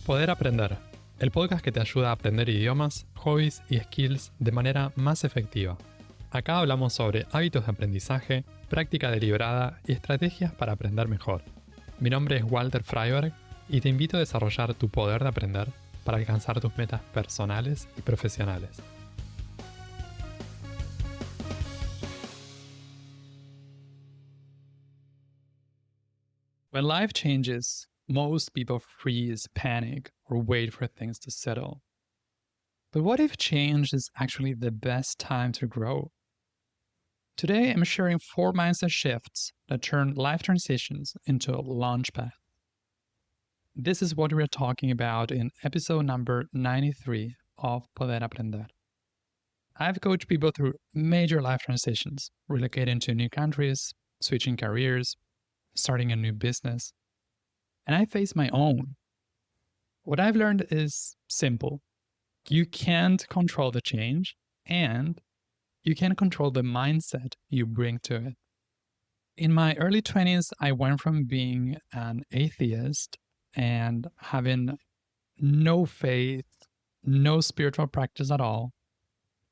Poder aprender, el podcast que te ayuda a aprender idiomas, hobbies y skills de manera más efectiva. Acá hablamos sobre hábitos de aprendizaje, práctica deliberada y estrategias para aprender mejor. Mi nombre es Walter Freiberg y te invito a desarrollar tu poder de aprender para alcanzar tus metas personales y profesionales. When life changes, most people freeze, panic, or wait for things to settle. But what if change is actually the best time to grow? Today, I'm sharing 4 mindset shifts that turn life transitions into a launchpad. This is what we're talking about in episode number 93 of Poder Aprender. I've coached people through major life transitions, relocating to new countries, switching careers, starting a new business, and I face my own. What I've learned is simple. You can't control the change, and you can control the mindset you bring to it. In my early 20s, I went from being an atheist and having no faith, no spiritual practice at all,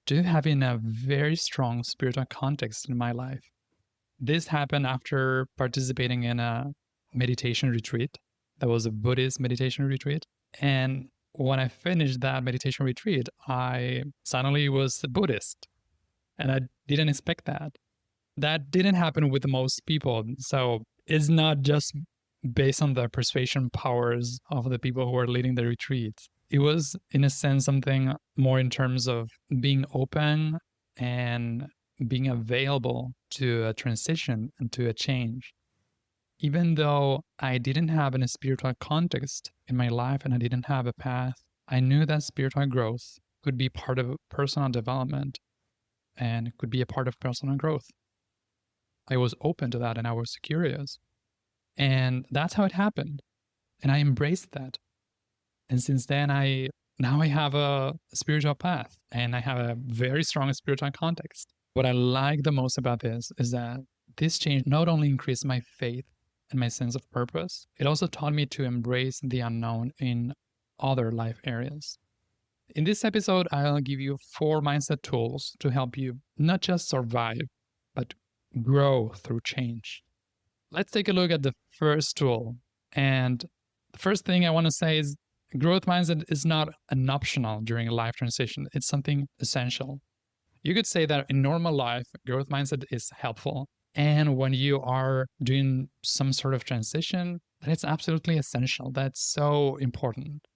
to having a very strong spiritual context in my life. This happened after participating in a meditation retreat. That was a Buddhist meditation retreat. And when I finished that meditation retreat, I suddenly was a Buddhist. And I didn't expect that. That didn't happen with most people. So it's not just based on the persuasion powers of the people who are leading the retreats. It was, in a sense, something more in terms of being open and being available to a transition and to a change. Even though I didn't have a spiritual context in my life and I didn't have a path, I knew that spiritual growth could be part of personal development and could be a part of personal growth. I was open to that and I was curious. And that's how it happened. And I embraced that. And since then, now I have a spiritual path and I have a very strong spiritual context. What I like the most about this is that this change not only increased my faith and my sense of purpose, it also taught me to embrace the unknown in other life areas. In this episode, I'll give you 4 mindset tools to help you not just survive, but grow through change. Let's take a look at the first tool. And the first thing I want to say is growth mindset is not an optional during a life transition. It's something essential. You could say that in normal life, growth mindset is helpful. And when you are doing some sort of transition, that's absolutely essential. That's so important.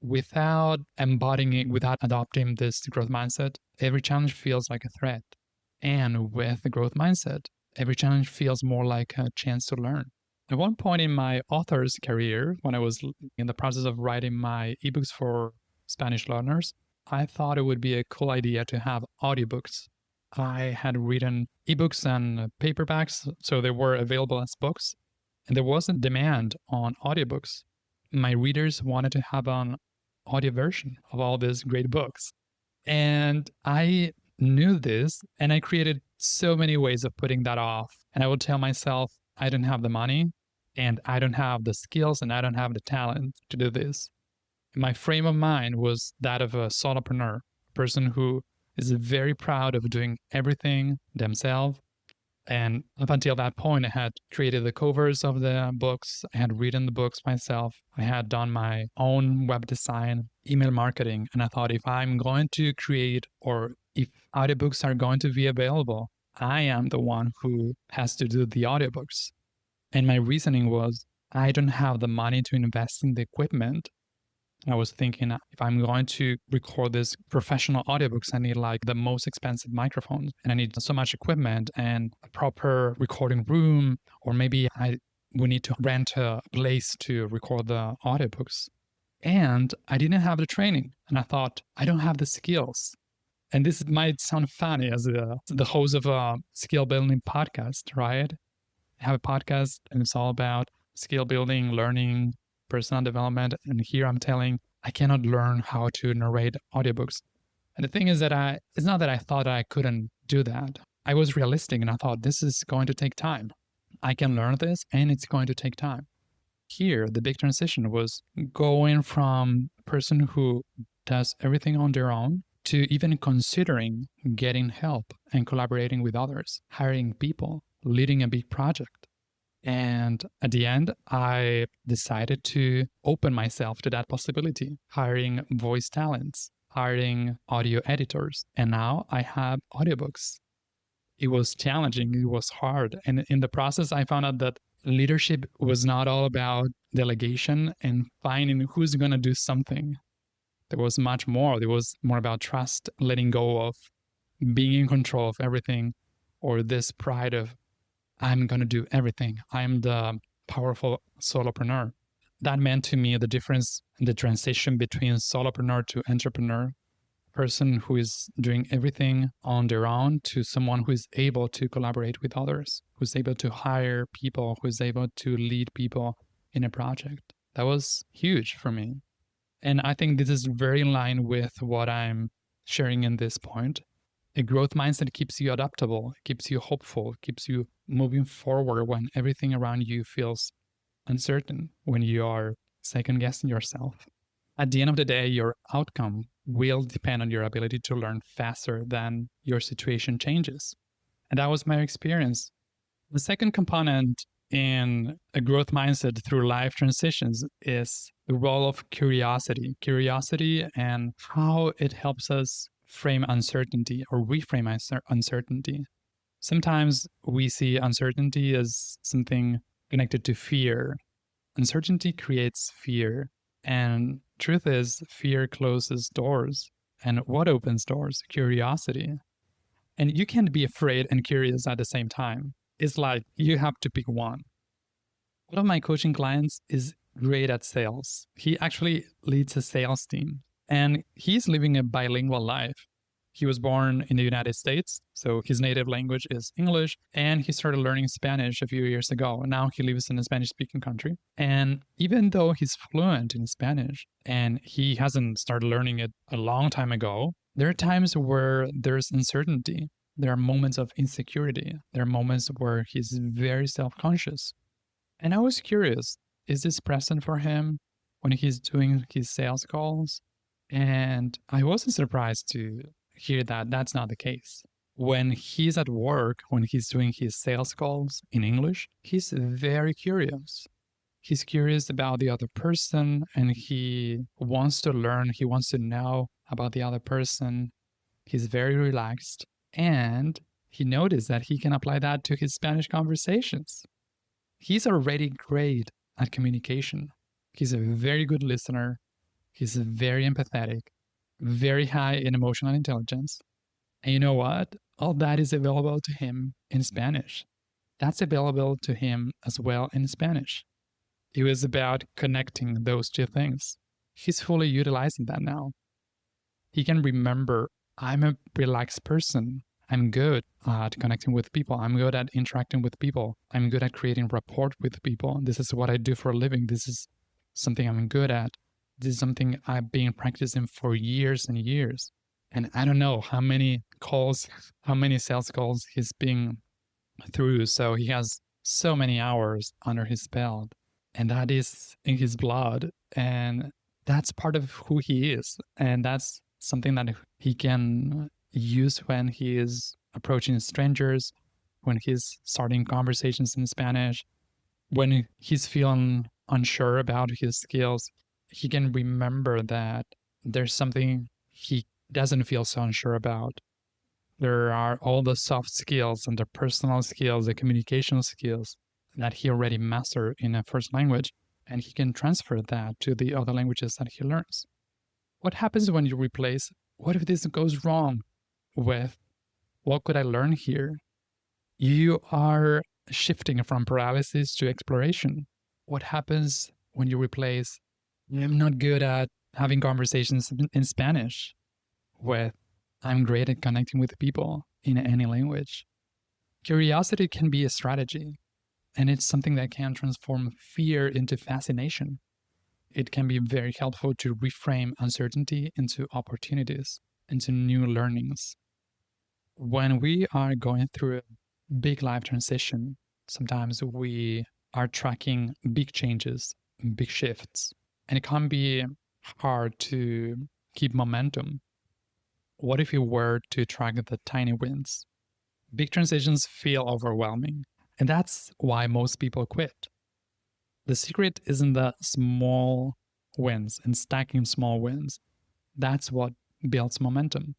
Without embodying it, without adopting this growth mindset, every challenge feels like a threat. And with the growth mindset, every challenge feels more like a chance to learn. At one point in my author's career, when I was in the process of writing my ebooks for Spanish learners, I thought it would be a cool idea to have audiobooks. I had written ebooks and paperbacks, so they were available as books. And there was a demand on audiobooks. My readers wanted to have an audio version of all these great books. And I knew this, and I created so many ways of putting that off. And I would tell myself, I don't have the money, and I don't have the skills, and I don't have the talent to do this. My frame of mind was that of a solopreneur, a person who is very proud of doing everything themselves. And up until that point, I had created the covers of the books. I had written the books myself. I had done my own web design, email marketing. And I thought, if I'm going to create, or if audiobooks are going to be available, I am the one who has to do the audiobooks. And my reasoning was, I don't have the money to invest in the equipment. I was thinking, if I'm going to record these professional audiobooks, I need like the most expensive microphones, and I need so much equipment and a proper recording room, or maybe we need to rent a place to record the audiobooks. And I didn't have the training, and I thought, I don't have the skills. And this might sound funny as the host of a skill building podcast, right? I have a podcast and it's all about skill building, learning, personal development. And here I'm telling, I cannot learn how to narrate audiobooks. And the thing is that it's not that I thought I couldn't do that. I was realistic and I thought this is going to take time. I can learn this and it's going to take time. Here, the big transition was going from a person who does everything on their own to even considering getting help and collaborating with others, hiring people, leading a big project. And at the end, I decided to open myself to that possibility, hiring voice talents, hiring audio editors. And now I have audiobooks. It was challenging, it was hard. And in the process, I found out that leadership was not all about delegation and finding who's going to do something. There was much more. There was more about trust, letting go of being in control of everything, or this pride of, I'm going to do everything. I'm the powerful solopreneur. That meant to me the difference, the transition between solopreneur to entrepreneur, person who is doing everything on their own to someone who is able to collaborate with others, who's able to hire people, who's able to lead people in a project. That was huge for me. And I think this is very in line with what I'm sharing in this point. A growth mindset keeps you adaptable, keeps you hopeful, keeps you moving forward when everything around you feels uncertain, when you are second guessing yourself. At the end of the day, your outcome will depend on your ability to learn faster than your situation changes. And that was my experience. The second component in a growth mindset through life transitions is the role of curiosity and how it helps us frame uncertainty or reframe uncertainty. Sometimes we see uncertainty as something connected to fear. Uncertainty creates fear. And truth is, fear closes doors. And what opens doors? Curiosity. And you can't be afraid and curious at the same time. It's like you have to pick one. One of my coaching clients is great at sales. He actually leads a sales team and he's living a bilingual life. He was born in the United States, so his native language is English, and he started learning Spanish a few years ago. Now he lives in a Spanish-speaking country. And even though he's fluent in Spanish and he hasn't started learning it a long time ago, there are times where there's uncertainty. There are moments of insecurity. There are moments where he's very self-conscious. And I was curious, is this present for him when he's doing his sales calls? And I wasn't surprised to hear that that's not the case. When he's at work, when he's doing his sales calls in English, he's very curious. He's curious about the other person and he wants to learn, he wants to know about the other person. He's very relaxed and he noticed that he can apply that to his Spanish conversations. He's already great at communication. He's a very good listener. He's very empathetic, very high in emotional intelligence. And you know what? All that is available to him in Spanish. That's available to him as well in Spanish. It was about connecting those two things. He's fully utilizing that now. He can remember, I'm a relaxed person. I'm good at connecting with people. I'm good at interacting with people. I'm good at creating rapport with people. This is what I do for a living. This is something I'm good at. This is something I've been practicing for years and years. And I don't know how many calls, how many sales calls he's been through. So he has so many hours under his belt. And that is in his blood. And that's part of who he is. And that's something that he can use when he is approaching strangers, when he's starting conversations in Spanish, when he's feeling unsure about his skills. He can remember that there's something he doesn't feel so unsure about. There are all the soft skills and the personal skills, the communication skills that he already mastered in a first language, and he can transfer that to the other languages that he learns. What happens when you replace, what if this goes wrong, with, what could I learn here? You are shifting from paralysis to exploration. What happens when you replace, I'm not good at having conversations in Spanish, with, I'm great at connecting with people in any language? Curiosity can be a strategy, and it's something that can transform fear into fascination. It can be very helpful to reframe uncertainty into opportunities, into new learnings. When we are going through a big life transition, sometimes we are tracking big changes, big shifts, and it can be hard to keep momentum. What if you were to track the tiny wins? Big transitions feel overwhelming, and that's why most people quit. The secret isn't the small wins and stacking small wins. That's what builds momentum.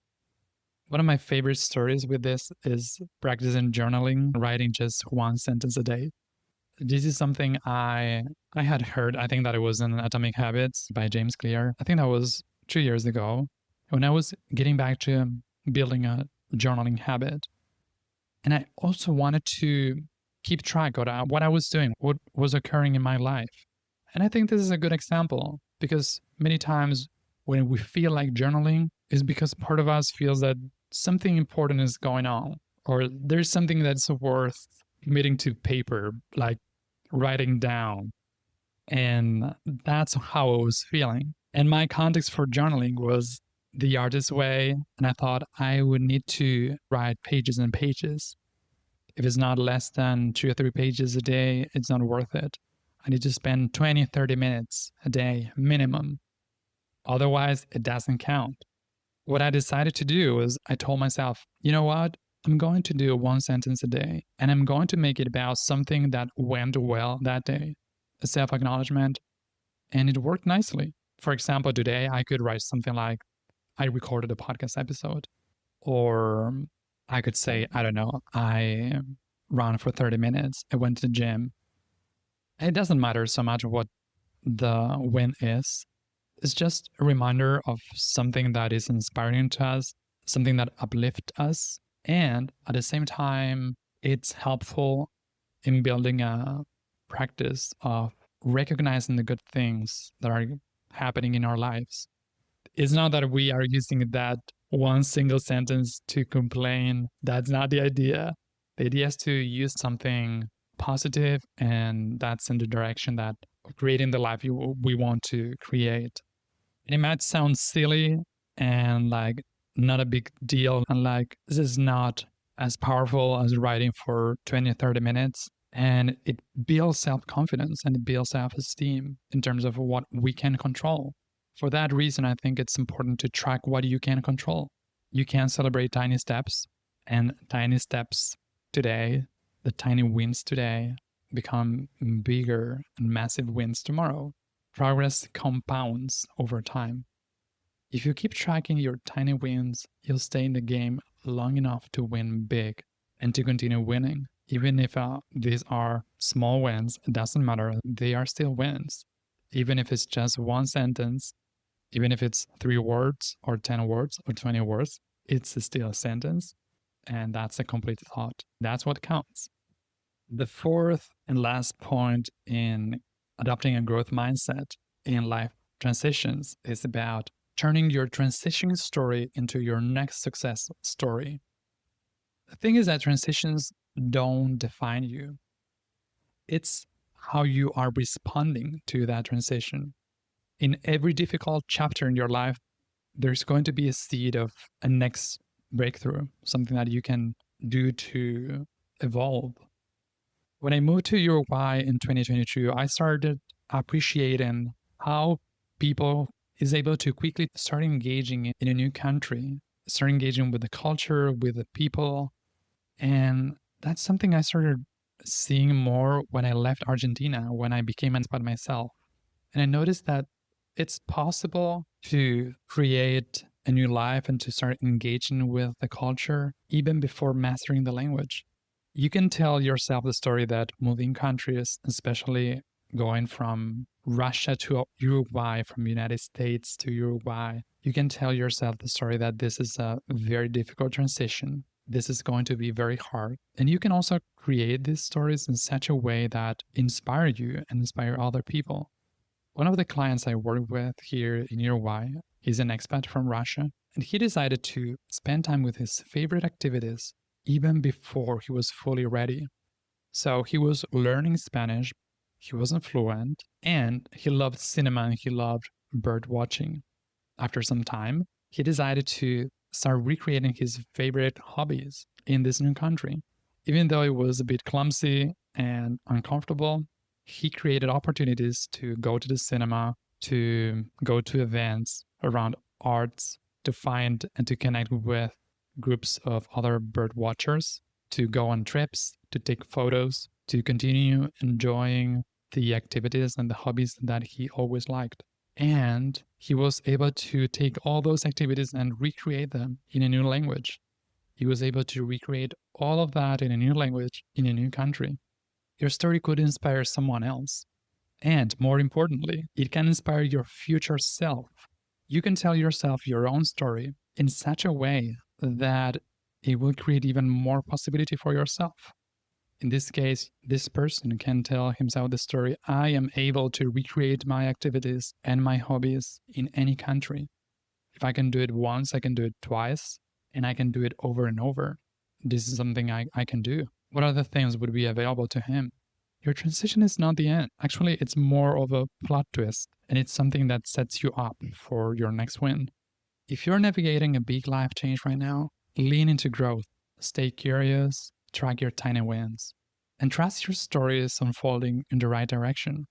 One of my favorite stories with this is practicing journaling, writing just one sentence a day. This is something I had heard. I think that it was in Atomic Habits by James Clear. I think that was 2 years ago when I was getting back to building a journaling habit. And I also wanted to keep track of what I was doing, what was occurring in my life. And I think this is a good example because many times when we feel like journaling is because part of us feels that something important is going on or there's something that's worth committing to paper, like writing down. And that's how I was feeling. And my context for journaling was the artist way. And I thought I would need to write pages and pages. If it's not less than 2 or 3 pages a day, it's not worth it. I need to spend 20, 30 minutes a day minimum. Otherwise, it doesn't count. What I decided to do was I told myself, you know what? I'm going to do one sentence a day and I'm going to make it about something that went well that day, a self acknowledgement. And it worked nicely. For example, today I could write something like, I recorded a podcast episode. Or I could say, I don't know, I ran for 30 minutes. I went to the gym. It doesn't matter so much what the win is. It's just a reminder of something that is inspiring to us, something that uplifts us. And at the same time, it's helpful in building a practice of recognizing the good things that are happening in our lives. It's not that we are using that one single sentence to complain. That's not the idea. The idea is to use something positive, and that's in the direction that creating the life we want to create. And it might sound silly and like not a big deal, and like this is not as powerful as writing for 20 or 30 minutes. And it builds self-confidence and it builds self-esteem in terms of what we can control. For that reason, I think it's important to track what you can control. You can celebrate tiny steps, and tiny steps today, the tiny wins today, become bigger and massive wins tomorrow. Progress compounds over time. If you keep tracking your tiny wins, you'll stay in the game long enough to win big and to continue winning. Even if these are small wins, it doesn't matter. They are still wins. Even if it's just one sentence, even if it's 3 words or 10 words or 20 words, it's still a sentence. And that's a complete thought. That's what counts. The fourth and last point in adopting a growth mindset in life transitions is about turning your transition story into your next success story. The thing is that transitions don't define you. It's how you are responding to that transition. In every difficult chapter in your life, there's going to be a seed of a next breakthrough, something that you can do to evolve. When I moved to Uruguay in 2022, I started appreciating how people is able to quickly start engaging in a new country, start engaging with the culture, with the people. And that's something I started seeing more when I left Argentina, when I became an expat myself. And I noticed that it's possible to create a new life and to start engaging with the culture even before mastering the language. You can tell yourself the story that moving countries, especially going from Russia to Uruguay, from United States to Uruguay, you can tell yourself the story that this is a very difficult transition. This is going to be very hard. And you can also create these stories in such a way that inspire you and inspire other people. One of the clients I work with here in Uruguay, he's an expat from Russia, and he decided to spend time with his favorite activities even before he was fully ready. So he was learning Spanish, he wasn't fluent, and he loved cinema and he loved bird watching. After some time, he decided to start recreating his favorite hobbies in this new country. Even though it was a bit clumsy and uncomfortable, he created opportunities to go to the cinema, to go to events around arts, to find and to connect with groups of other bird watchers, to go on trips, to take photos, to continue enjoying the activities and the hobbies that he always liked. And he was able to take all those activities and recreate them in a new language. He was able to recreate all of that in a new language, in a new country. Your story could inspire someone else. And more importantly, it can inspire your future self. You can tell yourself your own story in such a way that it will create even more possibility for yourself. In this case, this person can tell himself the story, I am able to recreate my activities and my hobbies in any country. If I can do it once, I can do it twice, and I can do it over and over. This is something I can do. What other things would be available to him? Your transition is not the end. Actually, it's more of a plot twist, and it's something that sets you up for your next win. If you're navigating a big life change right now, lean into growth, stay curious, track your tiny wins, and trust your story is unfolding in the right direction.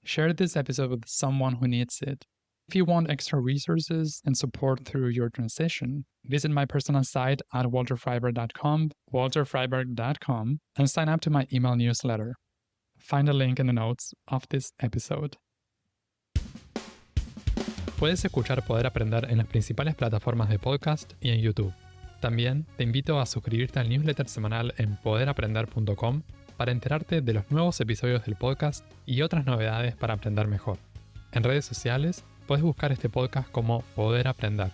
Share this episode with someone who needs it. If you want extra resources and support through your transition, visit my personal site at walterfreiberg.com, and sign up to my email newsletter. Find a link in the notes of this episode. Puedes escuchar Poder Aprender en las principales plataformas de podcast y en YouTube. También te invito a suscribirte al newsletter semanal en poderaprender.com para enterarte de los nuevos episodios del podcast y otras novedades para aprender mejor. En redes sociales puedes buscar este podcast como Poder Aprender.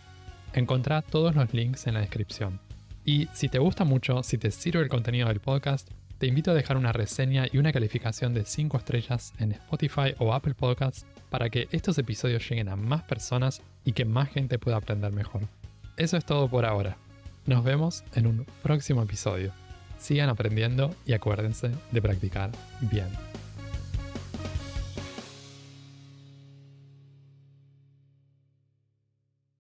Encontrá todos los links en la descripción. Y si te gusta mucho, si te sirve el contenido del podcast, te invito a dejar una reseña y una calificación de 5 estrellas en Spotify o Apple Podcasts para que estos episodios lleguen a más personas y que más gente pueda aprender mejor. Eso es todo por ahora. Nos vemos en un próximo episodio. Sigan aprendiendo y acuérdense de practicar bien.